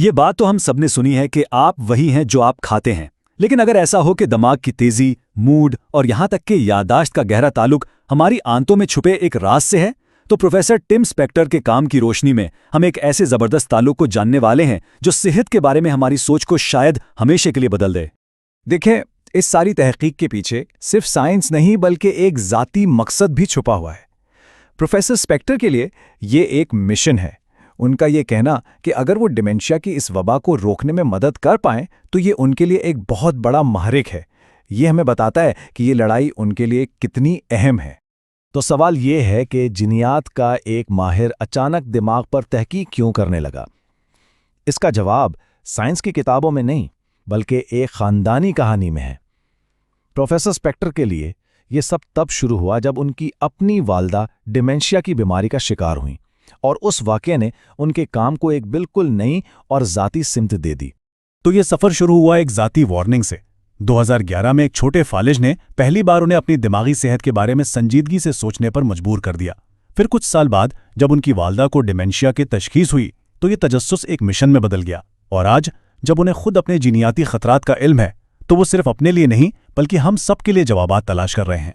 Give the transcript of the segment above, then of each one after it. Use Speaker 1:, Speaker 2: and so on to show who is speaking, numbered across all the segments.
Speaker 1: ये बात तो हम सबने सुनी है कि आप वही हैं जो आप खाते हैं। लेकिन अगर ऐसा हो कि दिमाग की तेजी, मूड और यहां तक कि याददाश्त का गहरा ताल्लुक हमारी आंतों में छुपे एक राज से है, तो प्रोफेसर टिम स्पेक्टर के काम की रोशनी में हम एक ऐसे जबरदस्त ताल्लुक को जानने वाले हैं जो सेहत के बारे में हमारी सोच को शायद हमेशा के लिए बदल दे।
Speaker 2: देखें, इस सारी तहकीक के पीछे सिर्फ साइंस नहीं बल्कि एक ज़ाती मकसद भी छुपा हुआ है। प्रोफेसर स्पेक्टर के लिए ये एक मिशन है। उनका ये कहना कि अगर वो डिमेंशिया की इस वबा को रोकने में मदद कर पाएं तो ये उनके लिए एक बहुत बड़ा महरिक है। ये हमें बताता है कि ये लड़ाई उनके लिए कितनी अहम है।
Speaker 3: तो सवाल ये है कि जिनियात का एक माहिर अचानक दिमाग पर तहकीक क्यों करने लगा? इसका जवाब साइंस की किताबों में नहीं बल्कि एक ख़ानदानी कहानी में है। प्रोफेसर स्पेक्टर के लिए ये सब तब शुरू हुआ जब उनकी अपनी वालदा डिमेंशिया की बीमारी का शिकार हुई और उस वाक़ये ने उनके काम को एक बिल्कुल नई और ज़ाती सिमत दे दी।
Speaker 1: तो ये सफ़र शुरू हुआ एक ज़ाती वार्निंग से। 2011 में एक छोटे फालिज ने पहली बार उन्हें अपनी दिमागी सेहत के बारे में संजीदगी से सोचने पर मजबूर कर दिया। फिर कुछ साल बाद जब उनकी वालदा को डिमेंशिया की तशखीस हुई तो ये तजस्सुस एक मिशन में बदल गया। और आज जब उन्हें खुद अपने जीनियाती खतरात का इल्म है तो वो सिर्फ अपने लिए नहीं बल्कि हम सब के लिए जवाबात तलाश कर रहे हैं।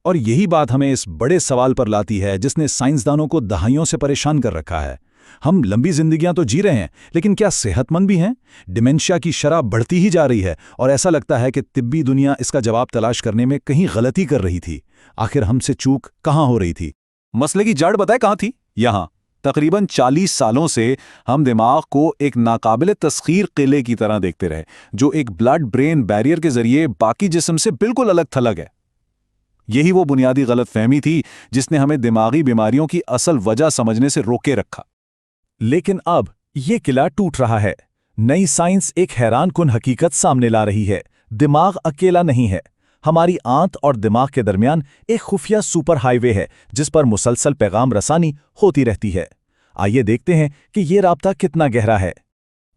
Speaker 2: और यही बात हमें इस बड़े सवाल पर लाती है जिसने साइंसदानों को दहाइयों से परेशान कर रखा है। हम लंबी जिंदगियां तो जी रहे हैं, लेकिन क्या सेहतमंद भी हैं? डिमेंशिया की शरह बढ़ती ही जा रही है और ऐसा लगता है कि तिब्बी दुनिया इसका जवाब तलाश करने में कहीं गलती कर रही थी। आखिर हमसे चूक कहाँ हो रही थी? मसले की जड़ बताए कहाँ थी? यहाँ। तकरीबन 40 सालों से हम दिमाग को एक नाकाबिले तस्खीर किले की तरह देखते रहे, जो एक ब्लड ब्रेन बैरियर के जरिए बाकी जिस्म से बिल्कुल अलग थलग है। यही वो बुनियादी गलतफहमी थी जिसने हमें दिमागी बीमारियों की असल वजह समझने से रोके रखा।
Speaker 3: लेकिन अब ये किला टूट रहा है। नई साइंस एक हैरानकुन हकीकत सामने ला रही है। दिमाग अकेला नहीं है। हमारी आंत और दिमाग के दरमियान एक खुफिया सुपर हाईवे है जिस पर मुसलसल पैगाम रसानी होती रहती है। आइए देखते हैं कि ये राब्ता कितना गहरा है।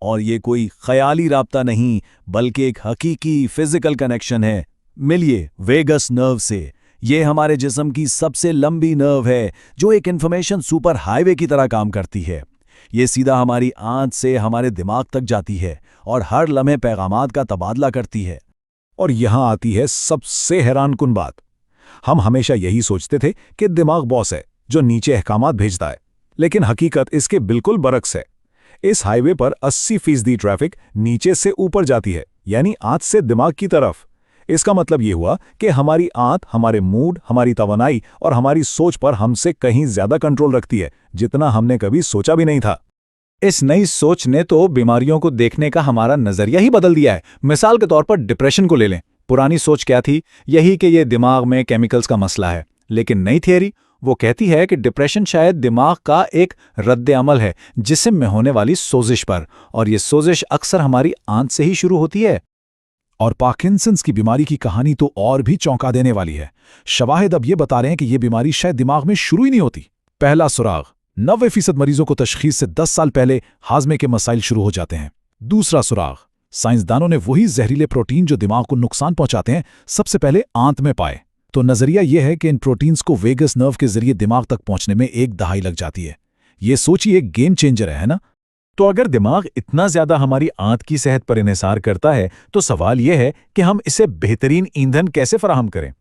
Speaker 2: और ये कोई ख्याली राब्ता नहीं बल्कि एक हकीकी फिजिकल कनेक्शन है। मिलिए वेगस नर्व से। ये हमारे जिस्म की सबसे लंबी नर्व है जो एक इंफॉर्मेशन सुपर हाईवे की तरह काम करती है। ये सीधा हमारी आंत से हमारे दिमाग तक जाती है और हर लम्हे पैगामात का तबादला करती है।
Speaker 3: और यहां आती है सबसे हैरानकुन बात। हम हमेशा यही सोचते थे कि दिमाग बॉस है जो नीचे अहकामात भेजता है, लेकिन हकीकत इसके बिल्कुल बरक्स है। इस हाईवे पर 80% ट्रैफिक नीचे से ऊपर जाती है, यानी आंत से दिमाग की तरफ। इसका मतलब ये हुआ कि हमारी आंत हमारे मूड, हमारी तवानाई और हमारी सोच पर हमसे कहीं ज्यादा कंट्रोल रखती है, जितना हमने कभी सोचा भी नहीं था।
Speaker 2: इस नई सोच ने तो बीमारियों को देखने का हमारा नजरिया ही बदल दिया है। मिसाल के तौर पर डिप्रेशन को ले लें। पुरानी सोच क्या थी? यही कि ये दिमाग में केमिकल्स का मसला है। लेकिन नई थियरी वो कहती है कि डिप्रेशन शायद दिमाग का एक रद्द अमल है जिस्म में होने वाली सोजिश पर, और ये सोजिश अक्सर हमारी आंत से ही शुरू होती है।
Speaker 3: और पार्किंसंस की बीमारी की कहानी तो और भी चौंका देने वाली है। शवाहिद अब ये बता रहे हैं कि ये बीमारी शायद दिमाग में शुरू ही नहीं होती। पहला सुराग, 90% मरीजों को तशखीस से 10 साल पहले हाजमे के मसाइल शुरू हो जाते हैं। दूसरा सुराग, साइंसदानों ने वही जहरीले प्रोटीन जो दिमाग को नुकसान पहुंचाते हैं सबसे पहले आंत में पाए। तो नजरिया यह है कि इन प्रोटीन्स को वेगस नर्व के जरिए दिमाग तक पहुंचने में एक दहाई लग जाती है। ये सोचिए, एक गेम चेंजर है ना?
Speaker 1: तो अगर दिमाग इतना ज्यादा हमारी आंत की सेहत पर इन्हिसार करता है तो सवाल यह है कि हम इसे बेहतरीन ईंधन कैसे फराहम करें।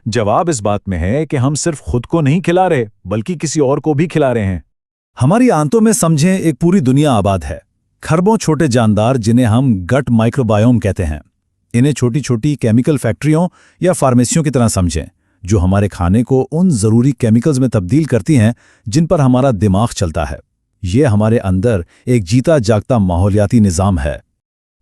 Speaker 1: जवाब इस बात में है कि हम सिर्फ खुद को नहीं खिला रहे बल्कि किसी और को भी खिला रहे हैं।
Speaker 3: हमारी आंतों में समझें एक पूरी दुनिया आबाद है। खरबों छोटे जानदार जिन्हें हम गट माइक्रोबायोम कहते हैं। इन्हें छोटी छोटी केमिकल फैक्ट्रियों या फार्मेसियों की तरह समझें जो हमारे खाने को उन जरूरी केमिकल्स में तब्दील करती हैं जिन पर हमारा दिमाग चलता है। ये हमारे अंदर एक जीता जागता माहौलियाती निज़ाम है।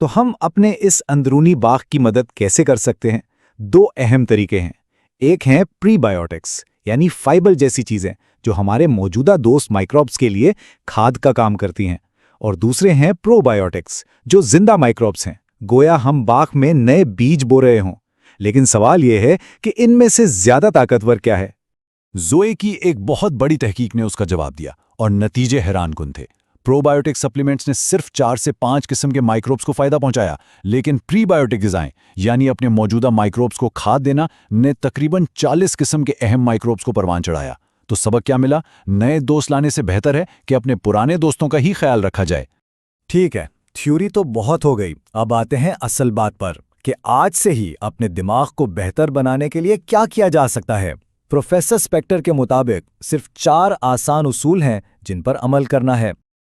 Speaker 2: तो हम अपने इस अंदरूनी बाग की मदद कैसे कर सकते हैं? 2 अहम तरीके हैं। एक है प्रीबायोटिक्स, यानी फाइबर जैसी चीजें जो हमारे मौजूदा दोस्त माइक्रोब्स के लिए खाद का काम करती हैं, और दूसरे हैं प्रोबायोटिक्स जो जिंदा माइक्रोब्स हैं, गोया हम बाग में नए बीज बो रहे हों। लेकिन सवाल यह है कि इनमें से ज्यादा ताकतवर क्या है?
Speaker 1: जोए की एक बहुत बड़ी तहकीक ने उसका जवाब दिया और नतीजे हैरानकुन थे। प्रोबायोटिक सप्लीमेंट्स ने सिर्फ 4 से 5 किस्म के माइक्रोब्स को फायदा पहुंचाया, लेकिन प्रीबायोटिक गिज़ाएं यानी अपने मौजूदा माइक्रोब्स को खाद देना ने तकरीबन 40 किस्म के अहम माइक्रोब्स को परवान चढ़ाया। तो सबक क्या मिला? नए दोस्त लाने से बेहतर है कि अपने पुराने दोस्तों का ही ख्याल रखा जाए।
Speaker 2: ठीक है,
Speaker 4: थ्योरी तो बहुत हो गई, अब आते हैं असल बात पर कि आज से ही अपने दिमाग को बेहतर बनाने के लिए क्या किया जा सकता है। प्रोफेसर स्पेक्टर के मुताबिक सिर्फ 4 आसान उसूल हैं जिन पर अमल करना है।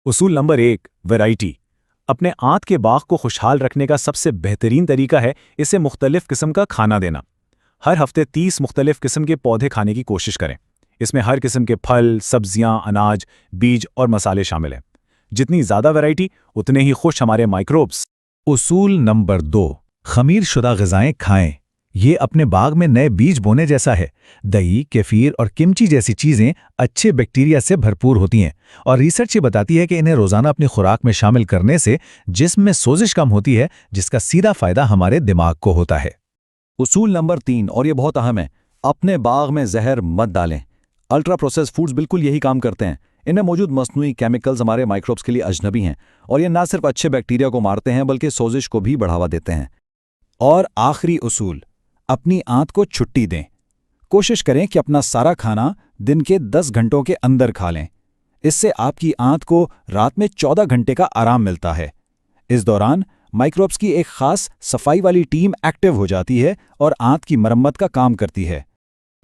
Speaker 1: उसूल नंबर 1, वैरायटी। अपने आंत के बाग को खुशहाल रखने का सबसे बेहतरीन तरीका है इसे मुख्तलिफ किस्म का खाना देना। हर हफ्ते 30 मुख्तलिफ किस्म के पौधे खाने की कोशिश करें। इसमें हर किस्म के फल, सब्जियां, अनाज, बीज और मसाले शामिल हैं। जितनी ज़्यादा वैरायटी उतने ही खुश हमारे माइक्रोब्स।
Speaker 3: उसूल नंबर 2, खमीर शुदा ग़िज़ाएं खाएं। ये अपने बाग में नए बीज बोने जैसा है। दही, केफीर और किमची जैसी चीज़ें अच्छे बैक्टीरिया से भरपूर होती हैं और रिसर्च ये बताती है कि इन्हें रोज़ाना अपनी खुराक में शामिल करने से जिस्म में सोजिश कम होती है, जिसका सीधा फ़ायदा हमारे दिमाग को होता है।
Speaker 2: उसूल नंबर 3, और ये बहुत अहम है, अपने बाग में जहर मत डालें। अल्ट्रा प्रोसेस फूड्स बिल्कुल यही काम करते हैं। इनमें मौजूद मस्नूई केमिकल्स हमारे माइक्रोब्स के लिए अजनबी हैं और ये ना सिर्फ अच्छे बैक्टीरिया को मारते हैं बल्कि सोजिश को भी बढ़ावा देते हैं।
Speaker 4: और आखिरी उसूल, अपनी आंत को छुट्टी दें। कोशिश करें कि अपना सारा खाना दिन के 10 घंटों के अंदर खा लें। इससे आपकी आंत को रात में 14 घंटे का आराम मिलता है। इस दौरान माइक्रोब्स की एक खास सफाई वाली टीम एक्टिव हो जाती है और आंत की मरम्मत का काम करती है।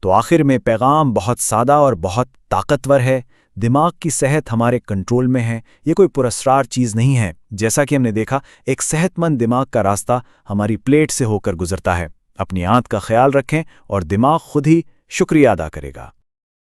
Speaker 4: तो आखिर में पैगाम बहुत सादा और बहुत ताकतवर है। दिमाग की सेहत हमारे कंट्रोल में है। ये कोई पुरस्कार चीज़ नहीं है। जैसा कि हमने देखा, एक सेहतमंद दिमाग का रास्ता हमारी प्लेट से होकर गुजरता है। अपनी आंत का ख्याल रखें और दिमाग खुद ही शुक्रिया अदा करेगा।